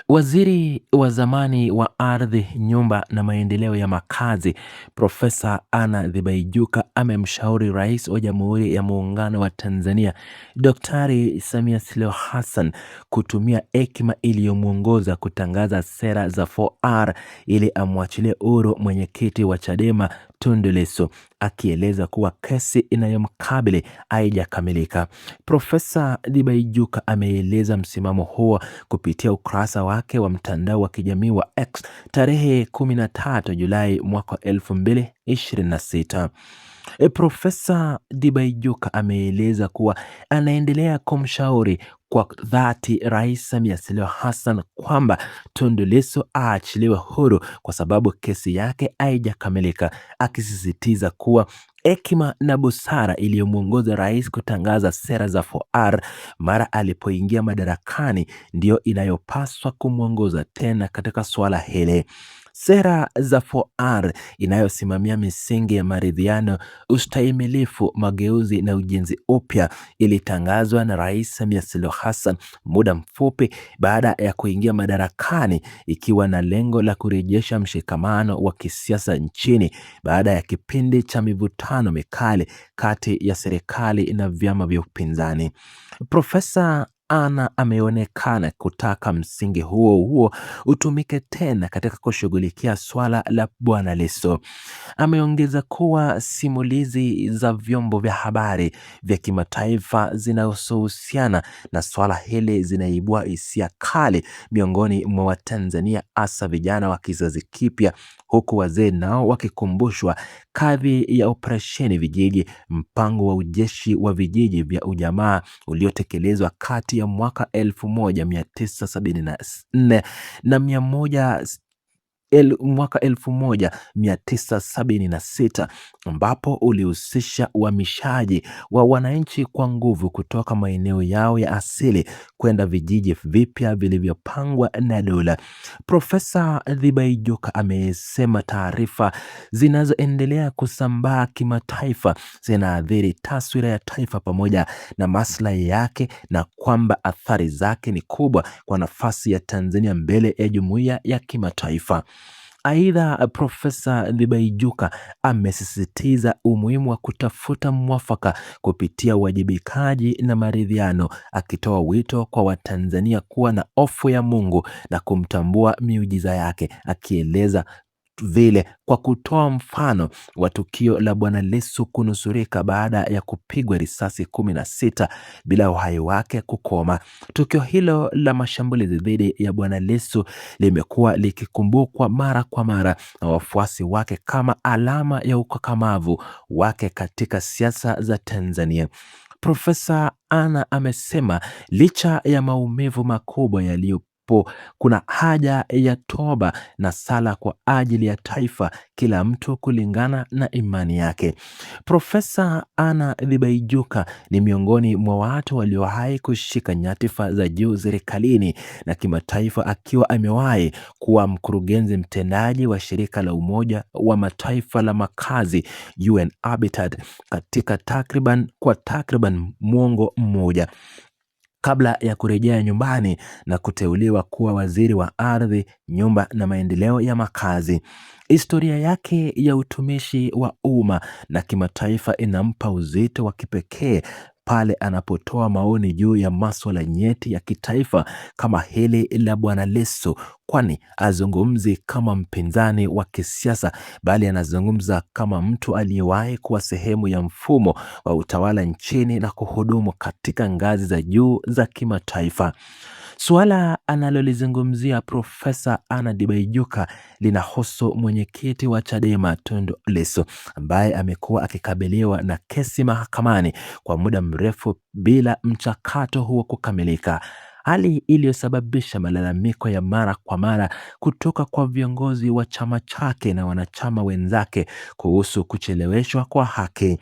Waziri wa zamani wa ardhi, nyumba na maendeleo ya makazi, Profesa Anna Tibaijuka amemshauri Rais wa Jamhuri ya Muungano wa Tanzania, Daktari Samia Suluhu Hassan kutumia hekima iliyomwongoza kutangaza sera za 4R ili amwachilie huru mwenyekiti wa Chadema Tundu Lissu, akieleza kuwa kesi inayomkabili haijakamilika. Profesa Tibaijuka ameeleza msimamo huo kupitia ukurasa wake wa mtandao wa kijamii wa X tarehe 13 Julai mwaka 2026. Profesa Tibaijuka ameeleza kuwa anaendelea kumshauri kwa dhati Rais Samia Suluhu Hassan kwamba Tundu Lissu aachiliwe huru kwa sababu kesi yake haijakamilika, akisisitiza kuwa hekima na busara iliyomwongoza rais kutangaza sera za 4R mara alipoingia madarakani ndiyo inayopaswa kumwongoza tena katika suala hili. Sera za 4R inayosimamia misingi ya maridhiano, ustahimilifu, mageuzi na ujenzi upya ilitangazwa na Rais Samia Suluhu Hassan muda mfupi baada ya kuingia madarakani, ikiwa na lengo la kurejesha mshikamano wa kisiasa nchini baada ya kipindi cha mivutano mikali kati ya serikali na vyama vya upinzani. Profesa Anna ameonekana kutaka msingi huo huo utumike tena katika kushughulikia swala la Bwana Lissu. Ameongeza kuwa simulizi za vyombo vya habari vya kimataifa zinazohusiana na swala hili zinaibua hisia kali miongoni mwa Watanzania, hasa vijana wa kizazi kipya, huku wazee nao wakikumbushwa kadhi ya operesheni vijiji, mpango wa ujeshi wa vijiji vya ujamaa uliotekelezwa kati ya mwaka 1974 na mwaka 1976, ambapo ulihusisha uhamishaji wa wananchi kwa nguvu kutoka maeneo yao ya asili kwenda vijiji vipya vilivyopangwa na dola. Profesa Tibaijuka amesema taarifa zinazoendelea kusambaa kimataifa zinaathiri taswira ya taifa pamoja na maslahi yake, na kwamba athari zake ni kubwa kwa nafasi ya Tanzania mbele ya jumuiya ya kimataifa. Aidha, Profesa Tibaijuka amesisitiza umuhimu wa kutafuta mwafaka kupitia uwajibikaji na maridhiano, akitoa wito kwa Watanzania kuwa na hofu ya Mungu na kumtambua miujiza yake, akieleza vile kwa kutoa mfano wa tukio la Bwana Lissu kunusurika baada ya kupigwa risasi 16 bila uhai wake kukoma. Tukio hilo la mashambulizi dhidi ya Bwana Lissu limekuwa likikumbukwa mara kwa mara na wafuasi wake kama alama ya ukakamavu wake katika siasa za Tanzania. Profesa Anna amesema licha ya maumivu makubwa yaliyo kuna haja ya toba na sala kwa ajili ya taifa, kila mtu kulingana na imani yake. Profesa Anna Tibaijuka ni miongoni mwa watu waliowahi kushika nyadhifa za juu serikalini na kimataifa, akiwa amewahi kuwa mkurugenzi mtendaji wa shirika la Umoja wa Mataifa la makazi UN Habitat kwa takriban mwongo mmoja kabla ya kurejea nyumbani na kuteuliwa kuwa waziri wa ardhi, nyumba na maendeleo ya makazi. Historia yake ya utumishi wa umma na kimataifa inampa uzito wa kipekee pale anapotoa maoni juu ya masuala nyeti ya kitaifa kama hili la Bwana Lissu, kwani azungumzi kama mpinzani wa kisiasa, bali anazungumza kama mtu aliyewahi kuwa sehemu ya mfumo wa utawala nchini na kuhudumu katika ngazi za juu za kimataifa. Suala analolizungumzia Profesa Anna Tibaijuka linahusu mwenyekiti wa Chadema Tundu Lissu, ambaye amekuwa akikabiliwa na kesi mahakamani kwa muda mrefu bila mchakato huo kukamilika, hali iliyosababisha malalamiko ya mara kwa mara kutoka kwa viongozi wa chama chake na wanachama wenzake kuhusu kucheleweshwa kwa haki.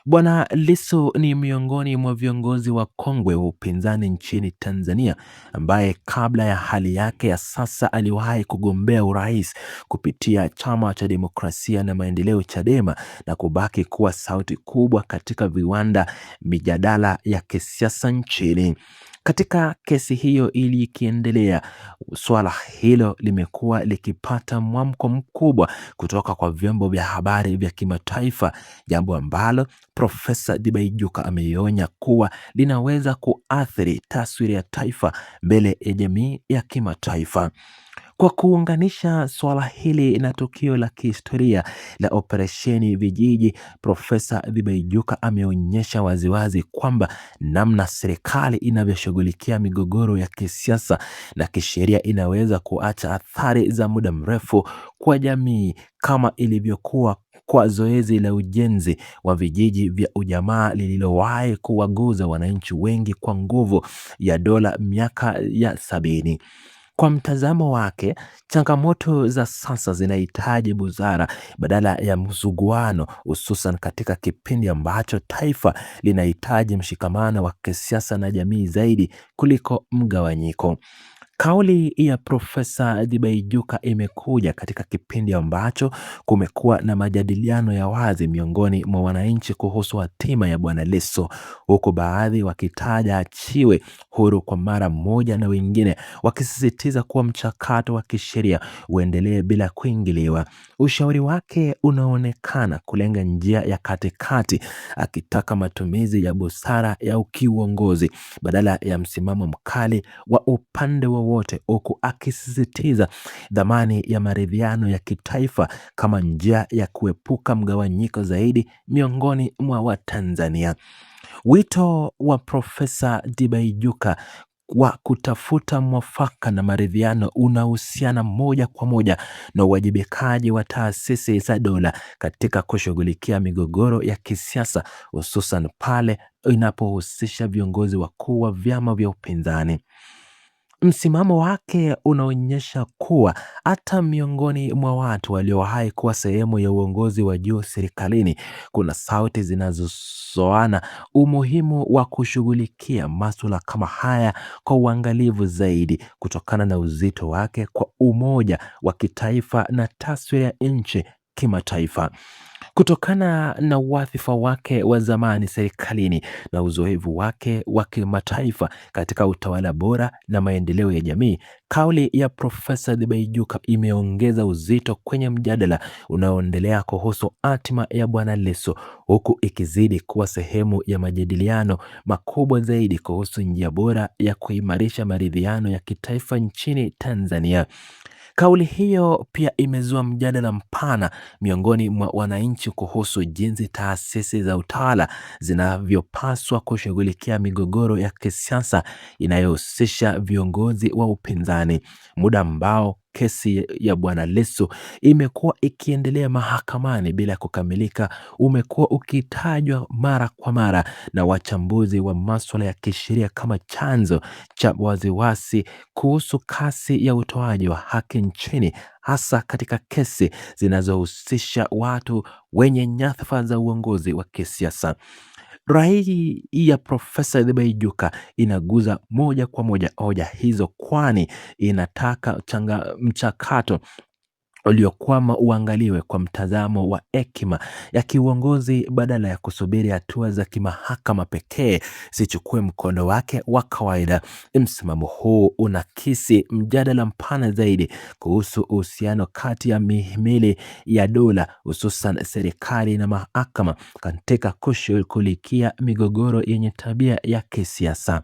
Bwana Lissu ni miongoni mwa viongozi wa kongwe wa upinzani nchini Tanzania, ambaye kabla ya hali yake ya sasa aliwahi kugombea urais kupitia Chama cha Demokrasia na Maendeleo Chadema, na kubaki kuwa sauti kubwa katika viwanda mijadala ya kisiasa nchini. Katika kesi hiyo ili ikiendelea, swala hilo limekuwa likipata mwamko mkubwa kutoka kwa vyombo vya habari vya kimataifa, jambo ambalo Profesa Tibaijuka ameionya kuwa linaweza kuathiri taswira ya taifa mbele ya jamii ya kimataifa. Kwa kuunganisha swala hili na tukio la kihistoria la operesheni vijiji, Profesa Tibaijuka ameonyesha waziwazi kwamba namna serikali inavyoshughulikia migogoro ya kisiasa na kisheria inaweza kuacha athari za muda mrefu kwa jamii, kama ilivyokuwa kwa zoezi la ujenzi wa vijiji vya ujamaa lililowahi kuwaguza wananchi wengi kwa nguvu ya dola miaka ya 70. Kwa mtazamo wake, changamoto za sasa zinahitaji busara badala ya msuguano, hususan katika kipindi ambacho taifa linahitaji mshikamano wa kisiasa na jamii zaidi kuliko mgawanyiko. Kauli ya Profesa Tibaijuka imekuja katika kipindi ambacho kumekuwa na majadiliano ya wazi miongoni mwa wananchi kuhusu hatima ya Bwana Lissu, huku baadhi wakitaja achiwe huru kwa mara moja na wengine wakisisitiza kuwa mchakato wa kisheria uendelee bila kuingiliwa. Ushauri wake unaonekana kulenga njia ya katikati, akitaka matumizi ya busara ya kiuongozi badala ya msimamo mkali wa upande wowote, huku akisisitiza dhamani ya maridhiano ya kitaifa kama njia ya kuepuka mgawanyiko zaidi miongoni mwa Watanzania. Wito wa Profesa Tibaijuka wa kutafuta mwafaka na maridhiano unahusiana moja kwa moja na uwajibikaji wa taasisi za dola katika kushughulikia migogoro ya kisiasa, hususan pale inapohusisha viongozi wakuu wa vyama vya upinzani. Msimamo wake unaonyesha kuwa hata miongoni mwa watu waliowahi kuwa sehemu ya uongozi wa juu serikalini kuna sauti zinazosoana umuhimu wa kushughulikia masuala kama haya kwa uangalifu zaidi, kutokana na uzito wake kwa umoja wa kitaifa na taswira ya nchi kimataifa. Kutokana na wadhifa wake wa zamani serikalini na uzoefu wake wa kimataifa katika utawala bora na maendeleo ya jamii, kauli ya Profesa Tibaijuka imeongeza uzito kwenye mjadala unaoendelea kuhusu hatima ya Bwana Lissu, huku ikizidi kuwa sehemu ya majadiliano makubwa zaidi kuhusu njia bora ya kuimarisha maridhiano ya kitaifa nchini Tanzania. Kauli hiyo pia imezua mjadala mpana miongoni mwa wananchi kuhusu jinsi taasisi za utawala zinavyopaswa kushughulikia migogoro ya kisiasa inayohusisha viongozi wa upinzani. Muda ambao kesi ya Bwana Lissu imekuwa ikiendelea mahakamani bila kukamilika umekuwa ukitajwa mara kwa mara na wachambuzi wa masuala ya kisheria kama chanzo cha wasiwasi kuhusu kasi ya utoaji wa haki nchini, hasa katika kesi zinazohusisha watu wenye nyadhifa za uongozi wa kisiasa. Rai ya Profesa Tibaijuka inaguza moja kwa moja hoja hizo, kwani inataka mchakato uliokwama uangaliwe kwa mtazamo wa hekima ya kiuongozi badala ya kusubiri hatua za kimahakama pekee zichukue mkondo wake wa kawaida. Msimamo huu unakisi mjadala mpana zaidi kuhusu uhusiano kati ya mihimili ya dola, hususan serikali na mahakama, katika kushughulikia migogoro yenye tabia ya kisiasa.